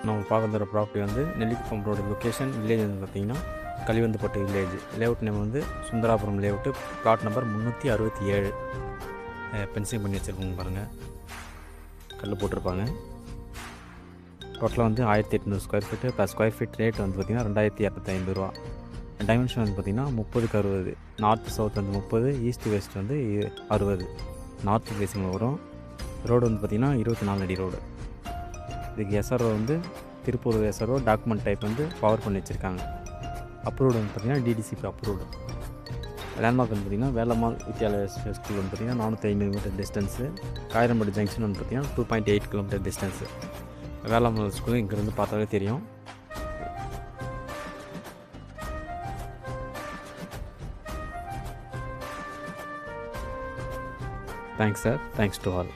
நம்ம பார்க்க தர ப்ராப்பர்ட்டி வந்து நெல்லிக்குப்பம் ரோடு லொக்கேஷன் வில்லேஜ் வந்து பார்த்திங்கன்னா கலிவந்துப்பட்டு வில்லேஜ். லேஅவுட் நேம் வந்து Sundarapuram layout, plot number 367. Fencing பண்ணி வச்சுருக்கோங்க பாருங்கள், கல் போட்டிருப்பாங்க. டோட்டலாக வந்து 1800 square feet plus square feet rate வந்து பார்த்திங்கன்னா 2250 ரூபா. டைமென்ஷன் வந்து பார்த்திங்கன்னா 30x60, நார்த் சவுத் வந்து 30, ஈஸ்ட் வெஸ்ட் வந்து 60. நார்த் ஃபேஸிங் வரும். ரோடு வந்து பார்த்திங்கன்னா 24 அடி ரோடு. இதுக்கு எஸ்ஆர்ஓ வந்து திருப்பூர் எஸ்ஆர்ஓ. டாக்குமெண்ட் டைப் வந்து பவர் பண்ணி வச்சுருக்காங்க. அப்ரூவ்டு வந்து பார்த்திங்கன்னா டிடிசிபி அப்ரூவ்டு. லேண்ட்மார்க் வந்து பார்த்திங்கன்னா வேலம்மாள் வித்யாலயா ஸ்கூல் வந்து பார்த்திங்கன்னா 450 மீட்டர் டிஸ்டன்ஸு. காயிரம்பட்டு ஜங்ஷன் வந்து பார்த்திங்கன்னா 2.8 கிலோமீட்டர் டிஸ்டன்ஸு. வேலம்மாள் ஸ்கூல் இங்கேருந்து பார்த்தாலே தெரியும். Thanks sir, thanks to all.